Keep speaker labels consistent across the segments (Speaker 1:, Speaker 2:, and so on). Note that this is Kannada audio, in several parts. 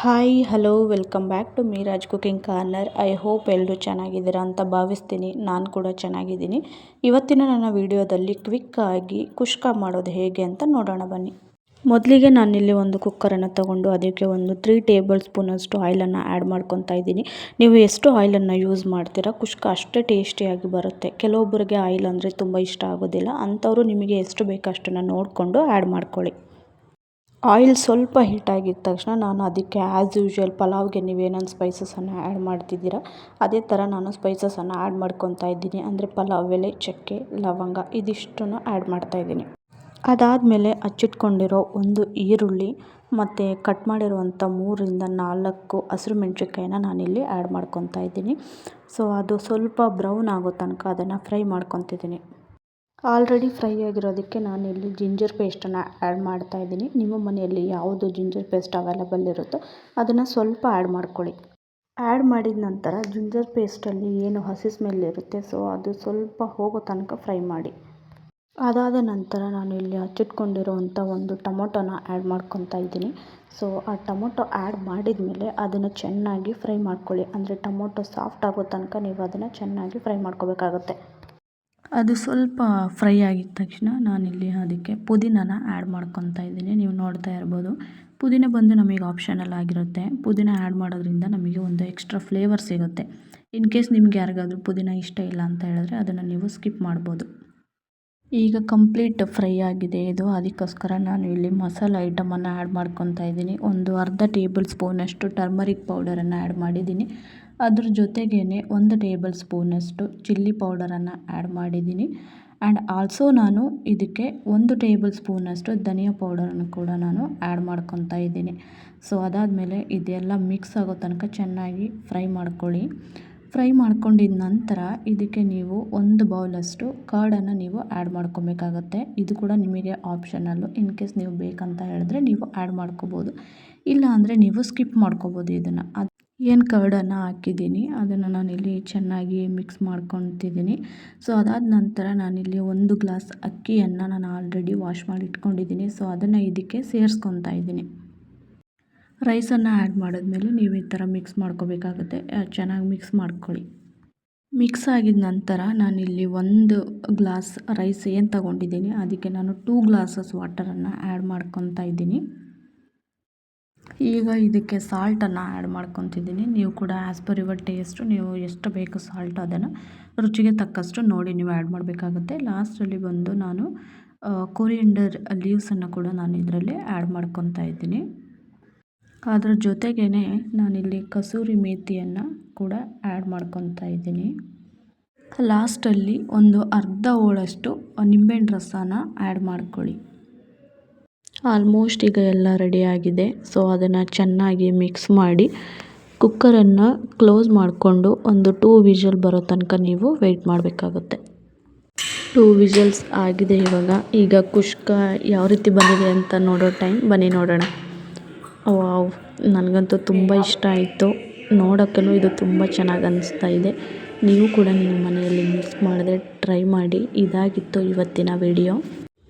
Speaker 1: Hi hello welcome back to Meeraj cooking corner. I hope ಎಲ್ಲರೂ ಚೆನ್ನಾಗಿದ್ದೀರಾ ಅಂತ ಭಾವಿಸ್ತೀನಿ. ನಾನು ಕೂಡ ಚೆನ್ನಾಗಿದ್ದೀನಿ. ಇವತ್ತಿನ ನನ್ನ ವಿಡಿಯೋದಲ್ಲಿ ಕ್ವಿಕ್ಕಾಗಿ ಕುಷ್ಕ ಮಾಡೋದು ಹೇಗೆ ಅಂತ ನೋಡೋಣ ಬನ್ನಿ. ಮೊದಲಿಗೆ ನಾನಿಲ್ಲಿ ಒಂದು ಕುಕ್ಕರನ್ನು ತಗೊಂಡು ಅದಕ್ಕೆ ಒಂದು 3 ಟೇಬಲ್ ಸ್ಪೂನಷ್ಟು ಆಯಿಲನ್ನು ಆ್ಯಡ್ ಮಾಡ್ಕೊತಾ ಇದ್ದೀನಿ. ನೀವು ಎಷ್ಟು ಆಯಿಲನ್ನು ಯೂಸ್ ಮಾಡ್ತೀರಾ ಕುಷ್ಕ ಅಷ್ಟೇ ಟೇಸ್ಟಿಯಾಗಿ ಬರುತ್ತೆ. ಕೆಲವೊಬ್ಬರಿಗೆ ಆಯಿಲ್ ಅಂದರೆ ತುಂಬ ಇಷ್ಟ ಆಗೋದಿಲ್ಲ. ಅಂಥವರು ನಿಮಗೆ ಎಷ್ಟು ಬೇಕೋ ಅಷ್ಟನ್ನು ನೋಡಿಕೊಂಡು ಆ್ಯಡ್ ಮಾಡ್ಕೊಳ್ಳಿ. ಆಯಿಲ್ ಸ್ವಲ್ಪ ಹೀಟಾಗಿದ್ದ ತಕ್ಷಣ ನಾನು ಅದಕ್ಕೆ ಆ್ಯಸ್ ಯೂಶ್ವಲ್ ಪಲಾವ್ಗೆ ನೀವೇನೊಂದು ಸ್ಪೈಸಸನ್ನು ಆ್ಯಡ್ ಮಾಡ್ತಿದ್ದೀರಾ ಅದೇ ಥರ ನಾನು ಸ್ಪೈಸಸನ್ನು ಆ್ಯಡ್ ಮಾಡ್ಕೊತಾ ಇದ್ದೀನಿ. ಅಂದರೆ ಪಲಾವ್ ಎಲೆ, ಚಕ್ಕೆ, ಲವಂಗ ಇದಿಷ್ಟನ್ನು ಆ್ಯಡ್ ಮಾಡ್ತಾಯಿದ್ದೀನಿ. ಅದಾದಮೇಲೆ ಹಚ್ಚಿಟ್ಕೊಂಡಿರೋ ಒಂದು ಈರುಳ್ಳಿ ಮತ್ತು ಕಟ್ ಮಾಡಿರುವಂಥ 3ರಿಂದ 4 ಹಸಿರು ಮೆಣಸಿನ್ಕಾಯಿನ ನಾನಿಲ್ಲಿ ಆ್ಯಡ್ ಮಾಡ್ಕೊತಾ ಇದ್ದೀನಿ. ಸೊ ಅದು ಸ್ವಲ್ಪ ಬ್ರೌನ್ ಆಗೋ ತನಕ ಅದನ್ನು ಫ್ರೈ ಮಾಡ್ಕೊತಿದ್ದೀನಿ. ಆಲ್ರೆಡಿ ಫ್ರೈ ಆಗಿರೋದಕ್ಕೆ ನಾನಿಲ್ಲಿ ಜಿಂಜರ್ ಪೇಸ್ಟನ್ನು ಆ್ಯಡ್ ಮಾಡ್ತಾಯಿದ್ದೀನಿ. ನಿಮ್ಮ ಮನೆಯಲ್ಲಿ ಯಾವುದು ಜಿಂಜರ್ ಪೇಸ್ಟ್ ಅವೈಲಬಲ್ ಇರುತ್ತೋ ಅದನ್ನು ಸ್ವಲ್ಪ ಆ್ಯಡ್ ಮಾಡ್ಕೊಳ್ಳಿ. ಆ್ಯಡ್ ಮಾಡಿದ ನಂತರ ಜಿಂಜರ್ ಪೇಸ್ಟಲ್ಲಿ ಏನು ಹಸಿ ಸ್ಮೆಲ್ ಇರುತ್ತೆ ಸೊ ಅದು ಸ್ವಲ್ಪ ಹೋಗೋ ತನಕ ಫ್ರೈ ಮಾಡಿ. ಅದಾದ ನಂತರ ನಾನು ಇಲ್ಲಿ ಹಚ್ಚಿಟ್ಕೊಂಡಿರೋವಂಥ ಒಂದು ಟೊಮೊಟೊನ ಆ್ಯಡ್ ಮಾಡ್ಕೊತಾ ಇದ್ದೀನಿ. ಸೊ ಆ ಟೊಮೊಟೊ ಆ್ಯಡ್ ಮಾಡಿದ ಮೇಲೆ ಅದನ್ನು ಚೆನ್ನಾಗಿ ಫ್ರೈ ಮಾಡ್ಕೊಳ್ಳಿ. ಅಂದರೆ ಟೊಮೊಟೊ ಸಾಫ್ಟ್ ಆಗೋ ತನಕ ನೀವು ಅದನ್ನು ಚೆನ್ನಾಗಿ ಫ್ರೈ ಮಾಡ್ಕೋಬೇಕಾಗತ್ತೆ. ಅದು ಸ್ವಲ್ಪ ಫ್ರೈ ಆಗಿದ ತಕ್ಷಣ ನಾನಿಲ್ಲಿ ಅದಕ್ಕೆ ಪುದೀನಾನ ಆ್ಯಡ್ ಮಾಡ್ಕೊತಾ ಇದ್ದೀನಿ. ನೀವು ನೋಡ್ತಾ ಇರ್ಬೋದು, ಪುದೀನ ಬಂದು ನಮಗೆ ಆಪ್ಷನಲ್ ಆಗಿರುತ್ತೆ. ಪುದೀನ ಆ್ಯಡ್ ಮಾಡೋದ್ರಿಂದ ನಮಗೆ ಒಂದು ಎಕ್ಸ್ಟ್ರಾ ಫ್ಲೇವರ್ ಸಿಗುತ್ತೆ. ಇನ್ ಕೇಸ್ ನಿಮ್ಗೆ ಯಾರಿಗಾದ್ರೂ ಪುದೀನ ಇಷ್ಟ ಇಲ್ಲ ಅಂತ ಹೇಳಿದ್ರೆ ಅದನ್ನು ನೀವು ಸ್ಕಿಪ್ ಮಾಡ್ಬೋದು. ಈಗ ಕಂಪ್ಲೀಟ್ ಫ್ರೈ ಆಗಿದೆ ಇದು. ಅದಕ್ಕೋಸ್ಕರ ನಾನು ಇಲ್ಲಿ ಮಸಾಲೆ ಐಟಮನ್ನು ಆ್ಯಡ್ ಮಾಡ್ಕೊತಾ ಇದ್ದೀನಿ. ಒಂದು ಅರ್ಧ ಟೇಬಲ್ ಸ್ಪೂನಷ್ಟು ಟರ್ಮರಿಕ್ ಪೌಡರನ್ನು ಆ್ಯಡ್ ಮಾಡಿದ್ದೀನಿ. ಅದ್ರ ಜೊತೆಗೇ 1 ಟೇಬಲ್ ಸ್ಪೂನಷ್ಟು ಚಿಲ್ಲಿ ಪೌಡರನ್ನು ಆ್ಯಡ್ ಮಾಡಿದ್ದೀನಿ. ಆ್ಯಂಡ್ ಆಲ್ಸೋ ನಾನು ಇದಕ್ಕೆ 1 ಟೇಬಲ್ ಸ್ಪೂನಷ್ಟು ಧನಿಯಾ ಪೌಡರನ್ನು ಕೂಡ ನಾನು ಆ್ಯಡ್ ಮಾಡ್ಕೊತಾ ಇದ್ದೀನಿ. ಸೊ ಅದಾದಮೇಲೆ ಇದೆಲ್ಲ ಮಿಕ್ಸ್ ಆಗೋ ತನಕ ಚೆನ್ನಾಗಿ ಫ್ರೈ ಮಾಡ್ಕೊಳ್ಳಿ. ಫ್ರೈ ಮಾಡ್ಕೊಂಡಿದ ನಂತರ ಇದಕ್ಕೆ ನೀವು 1 ಬೌಲಷ್ಟು ಕರ್ಡನ್ನು ನೀವು ಆ್ಯಡ್ ಮಾಡ್ಕೊಬೇಕಾಗತ್ತೆ. ಇದು ಕೂಡ ನಿಮಗೆ ಆಪ್ಷನಲ್ಲು. ಇನ್ ಕೇಸ್ ನೀವು ಬೇಕಂತ ಹೇಳಿದ್ರೆ ನೀವು ಆ್ಯಡ್ ಮಾಡ್ಕೋಬೋದು, ಇಲ್ಲ ಅಂದರೆ ನೀವು ಸ್ಕಿಪ್ ಮಾಡ್ಕೋಬೋದು. ಇದನ್ನು ಏನು ಕರ್ಡನ್ನು ಹಾಕಿದ್ದೀನಿ ಅದನ್ನು ನಾನಿಲ್ಲಿ ಚೆನ್ನಾಗಿ ಮಿಕ್ಸ್ ಮಾಡ್ಕೊತಿದ್ದೀನಿ. ಸೊ ಅದಾದ ನಂತರ ನಾನಿಲ್ಲಿ 1 ಗ್ಲಾಸ್ ಅಕ್ಕಿಯನ್ನು ನಾನು ಆಲ್ರೆಡಿ ವಾಶ್ ಮಾಡಿ ಇಟ್ಕೊಂಡಿದ್ದೀನಿ. ಸೊ ಅದನ್ನು ಇದಕ್ಕೆ ಸೇರಿಸ್ಕೊತಾ ಇದ್ದೀನಿ. ರೈಸನ್ನು ಆ್ಯಡ್ ಮಾಡಿದ್ಮೇಲೆ ನೀವು ಈ ಥರ ಮಿಕ್ಸ್ ಮಾಡ್ಕೋಬೇಕಾಗುತ್ತೆ. ಚೆನ್ನಾಗಿ ಮಿಕ್ಸ್ ಮಾಡ್ಕೊಳ್ಳಿ. ಮಿಕ್ಸ್ ಆಗಿದ ನಂತರ ನಾನಿಲ್ಲಿ 1 ಗ್ಲಾಸ್ ರೈಸ್ ಏನು ತಗೊಂಡಿದ್ದೀನಿ ಅದಕ್ಕೆ ನಾನು 2 ಗ್ಲಾಸಸ್ ವಾಟರನ್ನು ಆ್ಯಡ್ ಮಾಡ್ಕೊತಾ ಇದ್ದೀನಿ. ಈಗ ಇದಕ್ಕೆ ಸಾಲ್ಟನ್ನು ಆ್ಯಡ್ ಮಾಡ್ಕೊತಿದ್ದೀನಿ. ನೀವು ಕೂಡ ಆ್ಯಸ್ ಪರ್ ಯುವರ್ ಟೇಸ್ಟು ನೀವು ಎಷ್ಟು ಬೇಕು ಸಾಲ್ಟ್ ಅದನ್ನು ರುಚಿಗೆ ತಕ್ಕಷ್ಟು ನೋಡಿ ನೀವು ಆ್ಯಡ್ ಮಾಡಬೇಕಾಗುತ್ತೆ. ಲಾಸ್ಟಲ್ಲಿ ಬಂದು ನಾನು ಕೊರಿಯಂಡರ್ ಲೀವ್ಸನ್ನು ಕೂಡ ನಾನು ಇದರಲ್ಲಿ ಆ್ಯಡ್ ಮಾಡ್ಕೊತಾ ಇದ್ದೀನಿ. ಅದರ ಜೊತೆಗೇ ನಾನಿಲ್ಲಿ ಕಸೂರಿ ಮೇಥಿಯನ್ನು ಕೂಡ ಆ್ಯಡ್ ಮಾಡ್ಕೊತಾ ಇದ್ದೀನಿ. ಲಾಸ್ಟಲ್ಲಿ ಒಂದು ಅರ್ಧ ಹೋಳಷ್ಟು ನಿಂಬೆಹಣ್ಣು ರಸನ ಆ್ಯಡ್ ಮಾಡ್ಕೊಳ್ಳಿ. ಆಲ್ಮೋಸ್ಟ್ ಈಗ ಎಲ್ಲ ರೆಡಿಯಾಗಿದೆ. ಸೊ ಅದನ್ನು ಚೆನ್ನಾಗಿ ಮಿಕ್ಸ್ ಮಾಡಿ ಕುಕ್ಕರನ್ನು ಕ್ಲೋಸ್ ಮಾಡಿಕೊಂಡು ಒಂದು 2 ವಿಷಲ್ ಬರೋ ತನಕ ನೀವು ವೆಯ್ಟ್ ಮಾಡಬೇಕಾಗುತ್ತೆ. 2 ವಿಷಲ್ಸ್ ಆಗಿದೆ ಇವಾಗ. ಈಗ ಕುಷ್ಕ ಯಾವ ರೀತಿ ಬಂದಿದೆ ಅಂತ ನೋಡೋ ಟೈಮ್ ಬನ್ನಿ ನೋಡೋಣ. ವಾವ್, ನನಗಂತೂ ತುಂಬ ಇಷ್ಟ ಆಯಿತು. ನೋಡೋಕ್ಕೂ ಇದು ತುಂಬ ಚೆನ್ನಾಗಿ ಅನ್ನಿಸ್ತಾ ಇದೆ. ನೀವು ಕೂಡ ನಿಮ್ಮ ಮನೆಯಲ್ಲಿ ಮಿಕ್ಸ್ ಮಾಡದೆ ಟ್ರೈ ಮಾಡಿ. ಇದಾಗಿತ್ತು ಇವತ್ತಿನ ವಿಡಿಯೋ.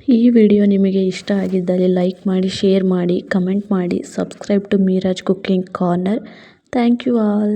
Speaker 1: ಈ ವಿಡಿಯೋ ನಿಮಗೆ ಇಷ್ಟ ಆಗಿದ್ದಲ್ಲಿ ಲೈಕ್ ಮಾಡಿ, ಶೇರ್ ಮಾಡಿ, ಕಮೆಂಟ್ ಮಾಡಿ, subscribe to Meeraj cooking corner. Thank you all.